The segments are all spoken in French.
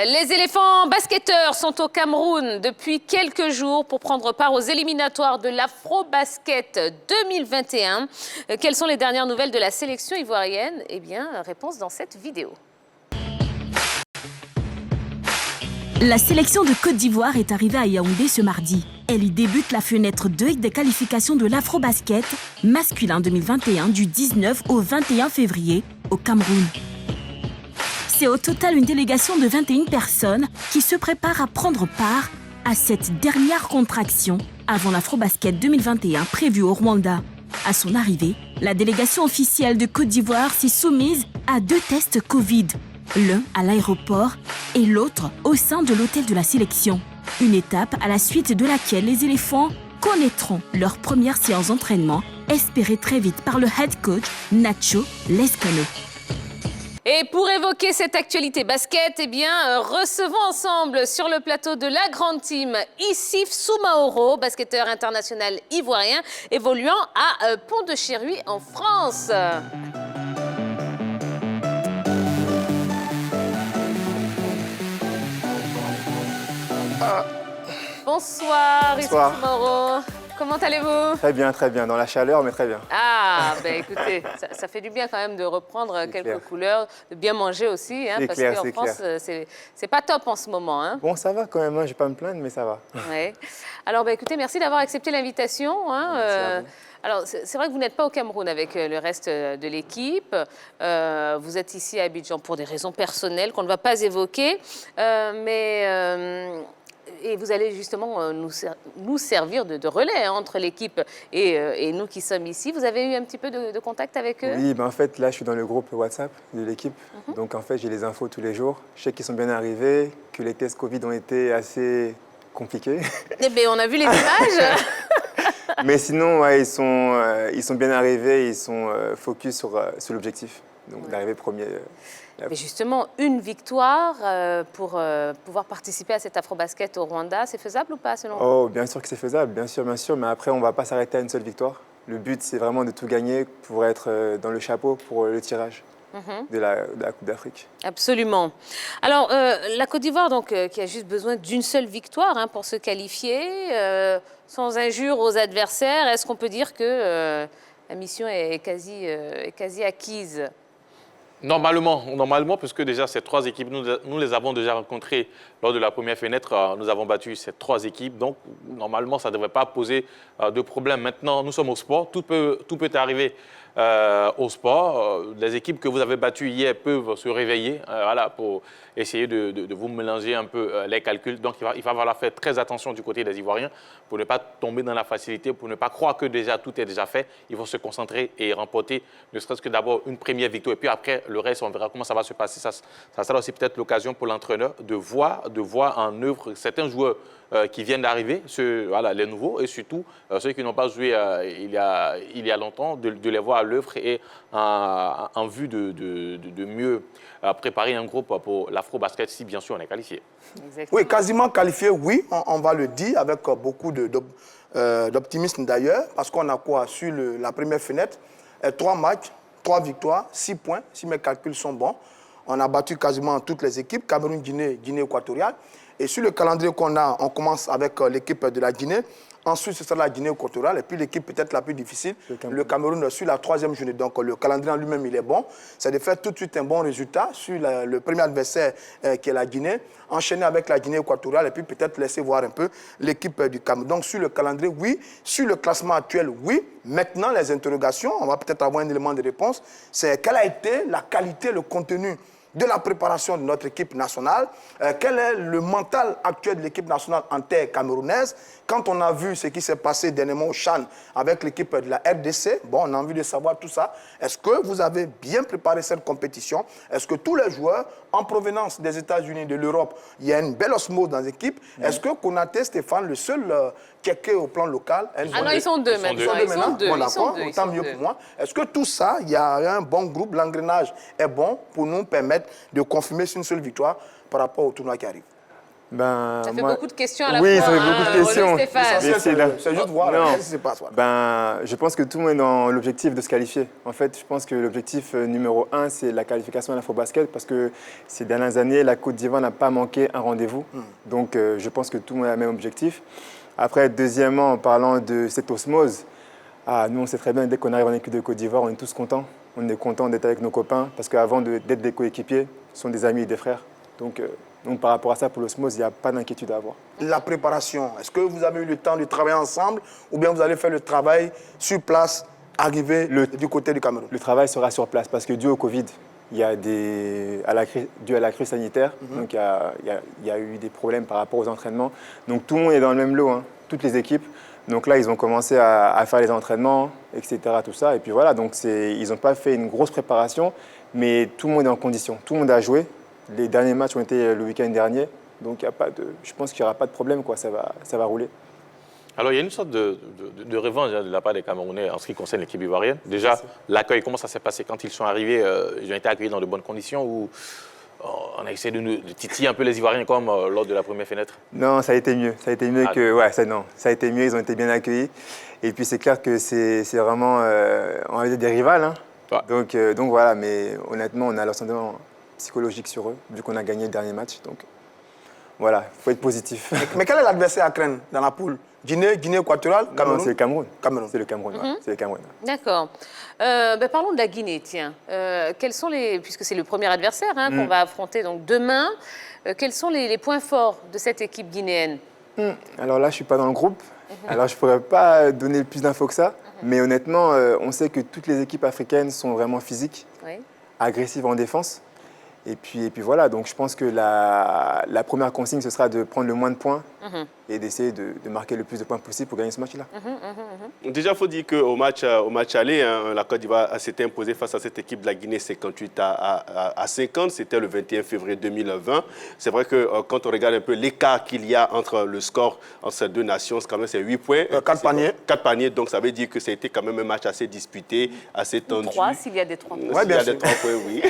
Les éléphants basketteurs sont au Cameroun depuis quelques jours pour prendre part aux éliminatoires de l'Afro-Basket 2021. Quelles sont les dernières nouvelles de la sélection ivoirienne? Eh bien, réponse dans cette vidéo. La sélection de Côte d'Ivoire est arrivée à Yaoundé ce mardi. Elle y débute la fenêtre 2 des qualifications de l'Afro-Basket masculin 2021 du 19 au 21 février au Cameroun. C'est au total une délégation de 21 personnes qui se préparent à prendre part à cette dernière contraction avant l'Afro-Basket 2021 prévue au Rwanda. À son arrivée, la délégation officielle de Côte d'Ivoire s'est soumise à 2 tests Covid, l'un à l'aéroport et l'autre au sein de l'hôtel de la sélection. Une étape à la suite de laquelle les éléphants connaîtront leur première séance d'entraînement, espérée très vite par le head coach Nacho Lescano. Et pour évoquer cette actualité basket, eh bien, recevons ensemble sur le plateau de la grande team Issif Soumaoro, basketteur international ivoirien évoluant à Pont-de-Chéruy en France. Bonsoir, Issif Soumaoro. Comment allez-vous? Très bien, dans la chaleur, mais très bien. Ah, ben écoutez, ça fait du bien quand même de reprendre quelques couleurs, de bien manger aussi, hein, parce qu'en France, c'est pas top en ce moment. Hein. Bon, ça va quand même, hein, je vais pas me plaindre, mais ça va. Ouais. Alors, ben écoutez, merci d'avoir accepté l'invitation. Hein, alors, c'est vrai que vous n'êtes pas au Cameroun avec le reste de l'équipe. Vous êtes ici à Abidjan pour des raisons personnelles qu'on ne va pas évoquer, et vous allez justement nous servir de relais entre l'équipe et nous qui sommes ici. Vous avez eu un petit peu de contact avec eux? Oui, ben en fait, là, je suis dans le groupe WhatsApp de l'équipe. Donc, en fait, j'ai les infos tous les jours. Je sais qu'ils sont bien arrivés, que les tests Covid ont été assez compliqués. Eh bien, on a vu les images. Mais sinon, ouais, ils sont bien arrivés, ils sont focus sur l'objectif. Donc, d'arriver premier. Mais justement, une victoire pour pouvoir participer à cet Afro-Basket au Rwanda, c'est faisable ou pas selon vous? Oh, bien sûr que c'est faisable, bien sûr. Mais après, on ne va pas s'arrêter à une seule victoire. Le but, c'est vraiment de tout gagner pour être dans le chapeau pour le tirage de la Coupe d'Afrique. Absolument. Alors, la Côte d'Ivoire, donc, qui a juste besoin d'une seule victoire pour se qualifier, sans injure aux adversaires, est-ce qu'on peut dire que la mission est quasi acquise? Normalement, puisque déjà ces 3 équipes, nous les avons déjà rencontrées lors de la première fenêtre, nous avons battu ces 3 équipes, donc normalement ça ne devrait pas poser de problème. Maintenant, nous sommes au sport, tout peut arriver au sport. Les équipes que vous avez battues hier peuvent se réveiller pour essayer de vous mélanger un peu les calculs. Donc il va falloir faire très attention du côté des Ivoiriens pour ne pas tomber dans la facilité, pour ne pas croire que déjà tout est déjà fait. Il faut se concentrer et remporter ne serait-ce que d'abord une première victoire. Et puis après, le reste, on verra comment ça va se passer. Ça sera aussi peut-être l'occasion pour l'entraîneur de voir en œuvre certains joueurs qui viennent d'arriver, les nouveaux, et surtout ceux qui n'ont pas joué il y a longtemps, de les voir à l'œuvre et en vue de mieux préparer un groupe pour l'Afro-Basket, si bien sûr on est qualifié. Exactement. Oui, quasiment qualifié, oui, on va le dire, avec beaucoup d'optimisme d'ailleurs, parce qu'on a quoi sur la première fenêtre, 3 matchs, 3 victoires, 6 points, si mes calculs sont bons. On a battu quasiment toutes les équipes, Cameroun, Guinée équatoriale. Et sur le calendrier qu'on a, on commence avec l'équipe de la Guinée. Ensuite, ce sera la Guinée équatoriale. Et puis l'équipe peut-être la plus difficile, le Cameroun sur la 3e journée. Donc le calendrier en lui-même, il est bon. C'est de faire tout de suite un bon résultat sur le premier adversaire qui est la Guinée. Enchaîner avec la Guinée équatoriale et puis peut-être laisser voir un peu l'équipe du Cameroun. Donc sur le calendrier, oui. Sur le classement actuel, oui. Maintenant, les interrogations, on va peut-être avoir un élément de réponse. C'est quelle a été la qualité, le contenu de la préparation de notre équipe nationale, quel est le mental actuel de l'équipe nationale en terre camerounaise. Quand on a vu ce qui s'est passé dernièrement au CHAN avec l'équipe de la RDC, bon, on a envie de savoir tout ça. Est-ce que vous avez bien préparé cette compétition? Est-ce que tous les joueurs en provenance des États-Unis, de l'Europe, il y a une belle osmose dans l'équipe? Est-ce que Konaté, Stéphane, le seul kéké au plan local? Non, ils sont deux maintenant. Bon, d'accord, autant mieux pour moi. Est-ce que tout ça, il y a un bon groupe, l'engrenage est bon pour nous permettre de confirmer une seule victoire par rapport au tournoi qui arrive? Ben, Ça fait moi- beaucoup de questions à la Oui, fois. ça fait beaucoup de Relais questions. Stéphane. C'est juste voir Non. qu'est-ce qui se passe. Voilà. Ben, je pense que tout le monde est dans l'objectif de se qualifier. En fait, je pense que l'objectif numéro 1, c'est la qualification à l'Afrobasket parce que ces dernières années, la Côte d'Ivoire n'a pas manqué un rendez-vous. Donc, je pense que tout le monde a le même objectif. Après, deuxièmement, en parlant de cette osmose, nous, on sait très bien, dès qu'on arrive en équipe de Côte d'Ivoire, on est tous contents. On est contents d'être avec nos copains parce qu'avant d'être des coéquipiers, ce sont des amis et des frères. Donc, par rapport à ça, pour l'osmose, il n'y a pas d'inquiétude à avoir. La préparation, est-ce que vous avez eu le temps de travailler ensemble ou bien vous allez faire le travail sur place, arriver du côté du Cameroun? Le travail sera sur place parce que dû au Covid, il y a dû à la crise sanitaire, donc il y a eu des problèmes par rapport aux entraînements. Donc tout le monde est dans le même lot, hein, toutes les équipes. Donc là, ils ont commencé à faire les entraînements, etc. Tout ça. Et puis voilà, donc ils n'ont pas fait une grosse préparation, mais tout le monde est en condition. Tout le monde a joué. Les derniers matchs ont été le week-end dernier. Donc je pense qu'il n'y aura pas de problème, quoi. Ça va rouler. Alors, il y a une sorte de revanche de la part des Camerounais en ce qui concerne l'équipe ivoirienne. Déjà, l'accueil, comment ça s'est passé quand ils sont arrivés? Ils ont été accueillis dans de bonnes conditions ou on a essayé de titiller un peu les Ivoiriens comme lors de la première fenêtre? Non, ça a été mieux. Ça a été mieux ça a été mieux. Ils ont été bien accueillis. Et puis, c'est clair que c'est vraiment, on va dire, des rivales. Hein. Ouais. Donc voilà, mais honnêtement, on a l'ascendant psychologique sur eux, vu qu'on a gagné le dernier match. Donc voilà, il faut être positif. Mais quel est l'adversaire à craindre dans la poule? Guinée équatoriale, Cameroun? Non, c'est le Cameroun. Cameroun. C'est le Cameroun, ouais. C'est le Cameroun. D'accord. Parlons de la Guinée, tiens. Quels sont puisque c'est le premier adversaire qu'on va affronter donc demain, quels sont les points forts de cette équipe guinéenne? Alors là, je ne suis pas dans le groupe. Alors je ne pourrais pas donner plus d'infos que ça. Mais honnêtement, on sait que toutes les équipes africaines sont vraiment physiques, agressives en défense. Et puis voilà, donc je pense que la première consigne, ce sera de prendre le moins de points et d'essayer de marquer le plus de points possible pour gagner ce match-là. Déjà, il faut dire qu'au match aller, hein, la Côte d'Ivoire s'était imposée face à cette équipe de la Guinée 58 à 50. C'était le 21 février 2020. C'est vrai que quand on regarde un peu l'écart qu'il y a entre le score entre ces deux nations, quand même c'est 8 points. 4 paniers. 4 paniers, donc ça veut dire que ça a été quand même un match assez disputé, assez tendu. 3 s'il y a des 3 points. Ouais, s'il y a des 3 points, oui.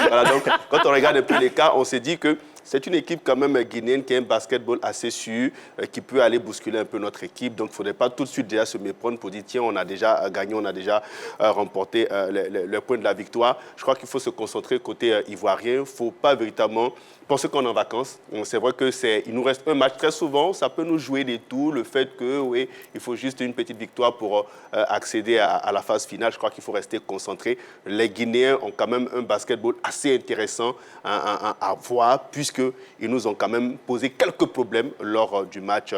Voilà, donc quand on regarde un peu l'écart, on s'est dit que c'est une équipe quand même guinéenne qui a un basketball assez sûr, qui peut aller bousculer un peu notre équipe. Donc il ne faudrait pas tout de suite déjà se méprendre pour dire tiens, on a déjà gagné, on a déjà remporté le point de la victoire. Je crois qu'il faut se concentrer côté ivoirien. Il ne faut pas véritablement penser qu'on est en vacances. C'est vrai qu'il nous reste un match très souvent. Ça peut nous jouer des tours. Le fait que oui, il faut juste une petite victoire pour accéder à la phase finale. Je crois qu'il faut rester concentré. Les Guinéens ont quand même un basketball assez intéressant à voir puisqu'ils nous ont quand même posé quelques problèmes lors du match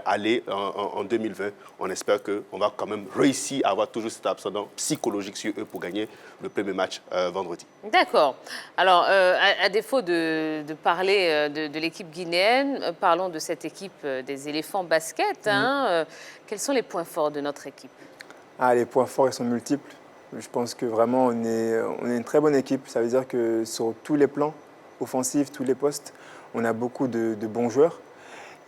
aller en 2020. On espère qu'on va quand même réussir à avoir toujours cet ascendant psychologique sur eux pour gagner le premier match vendredi. D'accord. Alors, à défaut de parler de l'équipe guinéenne, parlons de cette équipe des éléphants basket. Quels sont les points forts de notre équipe? Les points forts, ils sont multiples. Je pense que vraiment, on est une très bonne équipe. Ça veut dire que sur tous les plans, offensifs, tous les postes, on a beaucoup de bons joueurs.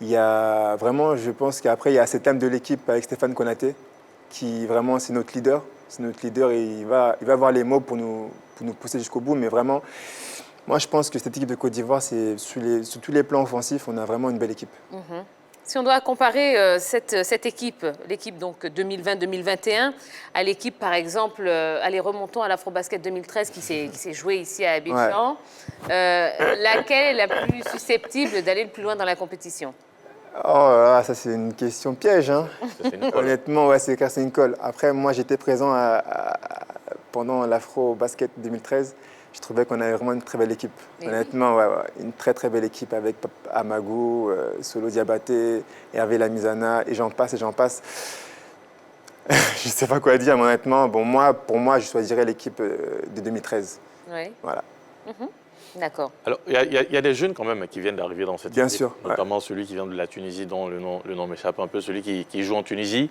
Il y a vraiment, je pense qu'après, il y a cet âme de l'équipe avec Stéphane Konaté, qui vraiment, c'est notre leader. C'est notre leader et il va avoir les mots pour nous pousser jusqu'au bout. Mais vraiment, moi, je pense que cette équipe de Côte d'Ivoire, sur tous les plans offensifs, on a vraiment une belle équipe. Si on doit comparer cette équipe, l'équipe donc 2020-2021, à l'équipe, par exemple, allez, remontons à l'Afrobasket 2013 qui s'est jouée ici à Abidjan, laquelle est la plus susceptible d'aller le plus loin dans la compétition? Oh là là, ça c'est une question piège. Hein. Honnêtement, ouais, c'est une colle. Après, moi, j'étais présent pendant l'Afro-Basket 2013. Je trouvais qu'on avait vraiment une très belle équipe. Honnêtement, une très très belle équipe avec Amagou, Solo Diabaté, Hervé Lamizana, et j'en passe. Je ne sais pas quoi dire, mais honnêtement, pour moi, je choisirais l'équipe de 2013. Oui. Voilà. D'accord. Alors, il y a des jeunes quand même qui viennent d'arriver dans cette équipe. Bien sûr. Notamment celui qui vient de la Tunisie, dont le nom m'échappe un peu, celui qui joue en Tunisie.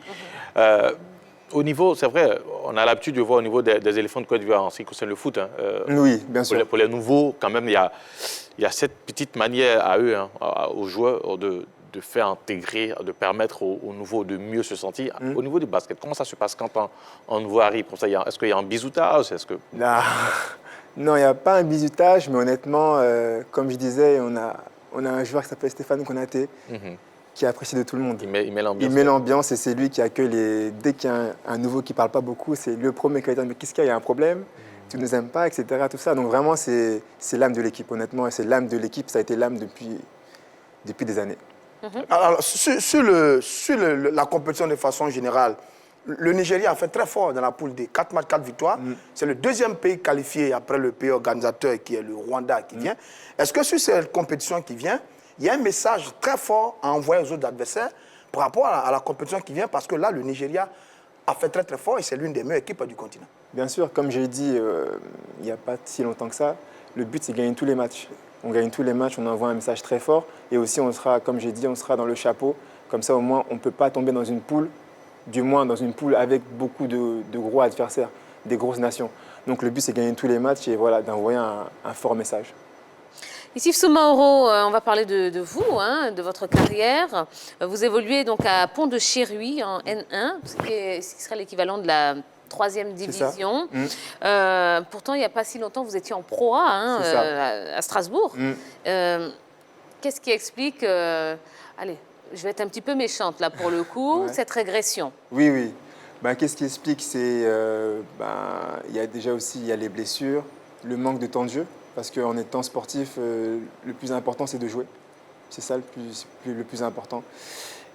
Au niveau, c'est vrai, on a l'habitude de voir au niveau des éléphants de Côte d'Ivoire en ce qui concerne le foot. Oui, bien sûr. Pour les nouveaux, quand même, il y a cette petite manière à eux, aux joueurs, de faire intégrer, de permettre aux nouveaux de mieux se sentir. Au niveau du basket, comment ça se passe quand un nouveau arrive? Est-ce qu'il y a un bisoutage? Non, il n'y a pas un bizutage, mais honnêtement, comme je disais, on a un joueur qui s'appelle Stéphane Konaté, qui apprécie de tout le monde. Il met l'ambiance. Il met l'ambiance et c'est lui qui accueille les... Dès qu'il y a un nouveau qui ne parle pas beaucoup, c'est le premier qui va dire « mais qu'est-ce qu'il y a, il y a un problème, tu ne nous aimes pas, etc. » Tout ça. Donc vraiment, c'est l'âme de l'équipe, honnêtement. Et c'est l'âme de l'équipe, ça a été l'âme depuis des années. Alors, sur la compétition de façon générale, le Nigeria a fait très fort dans la poule D. 4 matchs, 4 victoires. C'est le deuxième pays qualifié après le pays organisateur qui est le Rwanda qui vient. Est-ce que sur cette compétition qui vient, il y a un message très fort à envoyer aux autres adversaires par rapport à la compétition qui vient? Parce que là, le Nigeria a fait très très fort et c'est l'une des meilleures équipes du continent. Bien sûr, comme j'ai dit il n'y a pas si longtemps que ça, le but c'est de gagner tous les matchs. On gagne tous les matchs, on envoie un message très fort et aussi on sera, comme j'ai dit, on sera dans le chapeau. Comme ça au moins on ne peut pas tomber dans une poule, du moins dans une poule avec beaucoup de gros adversaires, des grosses nations. Donc le but c'est de gagner tous les matchs et voilà, d'envoyer un fort message. Issif Soumaoro, on va parler de vous, hein, de votre carrière. Vous évoluez donc à Pont-de-Chéruy en N1, ce qui serait l'équivalent de la 3e division. Pourtant, il n'y a pas si longtemps, vous étiez en Pro A hein, à Strasbourg. Qu'est-ce qui explique, allez, je vais être un petit peu méchante là pour le coup, cette régression? Oui. Ben, qu'est-ce qui explique? C'est, il y a déjà aussi les blessures, le manque de temps de jeu. Parce qu'en étant sportif, le plus important, c'est de jouer. C'est ça le plus important.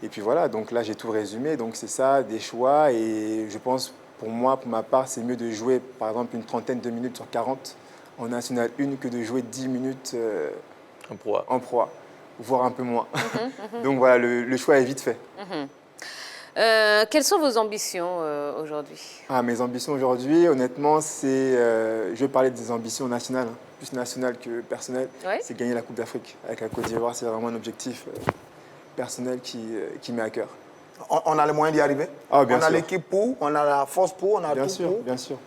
Et puis voilà, donc là, j'ai tout résumé. Donc c'est ça, des choix. Et je pense, pour moi, pour ma part, c'est mieux de jouer, par exemple, une trentaine de minutes sur 40 en National 1 que de jouer 10 minutes en Pro A, voire un peu moins. Donc voilà, le choix est vite fait. Quelles sont vos ambitions aujourd'hui? Mes ambitions aujourd'hui, honnêtement, c'est... je vais parler des ambitions nationales, hein, plus nationales que personnelles. C'est gagner la Coupe d'Afrique avec la Côte d'Ivoire. C'est vraiment un objectif personnel qui m'est à cœur. On a les moyens d'y arriver? Bien sûr. On a l'équipe pour, on a la force pour, on a bien tout sûr, pour? Bien sûr.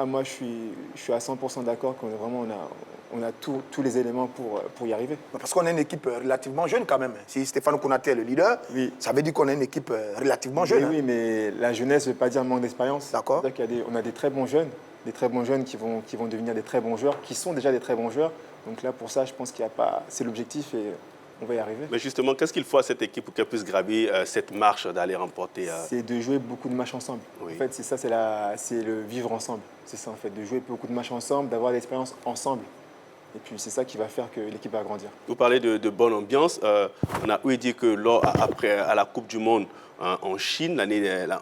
Moi, je suis à 100% d'accord qu'on on a tous les éléments pour y arriver. Parce qu'on est une équipe relativement jeune quand même. Si Stéphane Konaté est le leader, ça veut dire qu'on est une équipe relativement jeune. Oui, mais la jeunesse ne veut pas dire manque d'expérience. D'accord. On a des très bons jeunes qui vont devenir des très bons joueurs, qui sont déjà des très bons joueurs. Donc là, pour ça, je pense qu'il y a pas... C'est l'objectif et on va y arriver. Mais justement, qu'est-ce qu'il faut à cette équipe pour qu'elle puisse gravir cette marche d'aller remporter C'est de jouer beaucoup de matchs ensemble. En fait, c'est ça, c'est le vivre ensemble. C'est ça, en fait, de jouer beaucoup de matchs ensemble, d'avoir l'expérience ensemble. Et puis, c'est ça qui va faire que l'équipe va grandir. Vous parlez de bonne ambiance. On a dit que à la Coupe du Monde en Chine,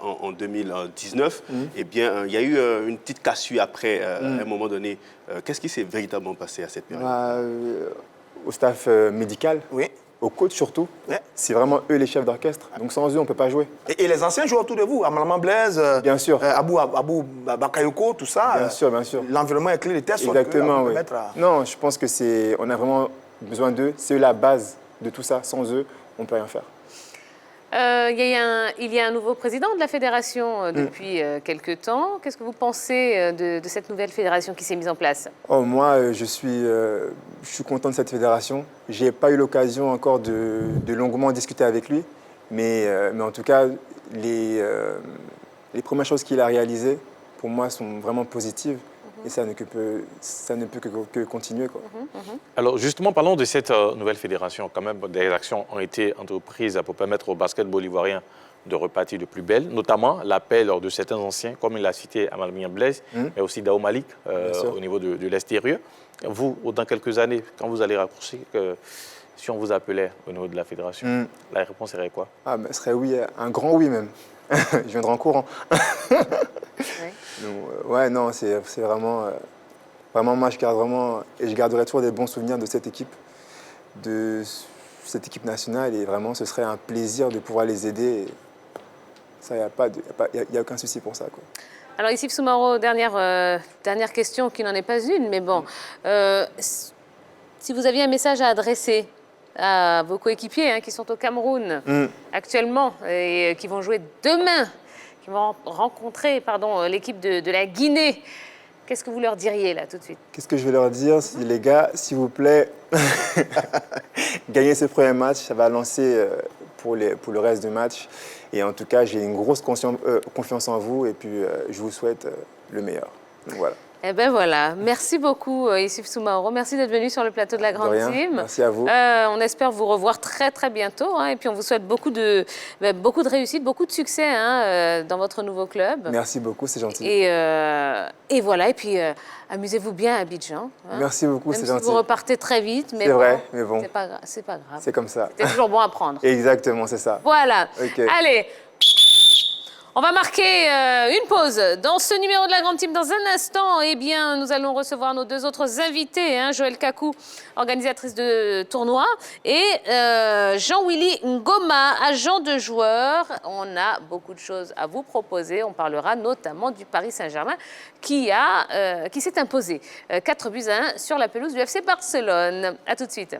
en 2019, eh bien, il y a eu une petite cassure après, à un moment donné. Qu'est-ce qui s'est véritablement passé à cette période? Au staff médical, au coach surtout. C'est vraiment eux les chefs d'orchestre. Donc sans eux, on ne peut pas jouer. Et les anciens joueurs autour de vous, Amalama Blaise, bien sûr. Abou Bakayoko, tout ça. Bien sûr. L'environnement est clé, les tests exactement, sont oui. Non, je pense que on a vraiment besoin d'eux. C'est eux la base de tout ça. Sans eux, on ne peut rien faire. Il y a un nouveau président de la fédération depuis quelques temps. Qu'est-ce que vous pensez de cette nouvelle fédération qui s'est mise en place? Moi, je suis content de cette fédération. Je n'ai pas eu l'occasion encore de longuement discuter avec lui. Mais en tout cas, les premières choses qu'il a réalisées, pour moi, sont vraiment positives. Et ça ne peut que continuer, quoi. Alors justement, parlons de cette nouvelle fédération. Quand même, des actions ont été entreprises pour permettre au basketball ivoirien de repartir de plus belle, notamment l'appel de certains anciens, comme il a cité Amalama Blaise, mais aussi Dao Malik au niveau de l'extérieur. Vous, dans quelques années, quand vous allez rapprocher, si on vous appelait au niveau de la fédération, la réponse serait quoi? Ce serait oui, un grand oui même. Je viendrai en courant. Donc, non, c'est vraiment, moi, je garderai toujours des bons souvenirs de cette équipe nationale, et vraiment, ce serait un plaisir de pouvoir les aider. Et ça, il n'y a aucun souci pour ça, quoi. Alors, Issif Soumaoro, dernière question qui n'en est pas une, mais bon, si vous aviez un message à adresser à vos coéquipiers qui sont au Cameroun actuellement et qui vont jouer demain, qui vont rencontrer l'équipe de la Guinée, qu'est-ce que vous leur diriez là tout de suite? Qu'est-ce que je vais leur dire? Les gars, s'il vous plaît, gagnez ce premier match, ça va lancer pour le reste du match. Et en tout cas, j'ai une grosse confiance en vous et puis je vous souhaite le meilleur. Donc, voilà. Eh bien voilà, merci beaucoup Issif Soumaoro, merci d'être venu sur le plateau de la Grande Team. Merci à vous. On espère vous revoir très très bientôt hein, et puis on vous souhaite beaucoup de réussite, beaucoup de succès hein, dans votre nouveau club. Merci beaucoup, c'est gentil. Et voilà, et puis amusez-vous bien à Abidjan. Hein. Merci beaucoup, c'est gentil. Vous repartez très vite, mais c'est vrai, mais bon. C'est pas grave. C'est comme ça. C'est toujours bon à prendre. Exactement, c'est ça. Voilà. Okay. Allez. On va marquer une pause dans ce numéro de la Grande Team. Dans un instant, eh bien, nous allons recevoir nos deux autres invités, hein, Joël Kakou, organisatrice de tournoi, et Jean-Willy Ngoma, agent de joueur. On a beaucoup de choses à vous proposer. On parlera notamment du Paris Saint-Germain qui s'est imposé 4-1 sur la pelouse du FC Barcelone. À tout de suite.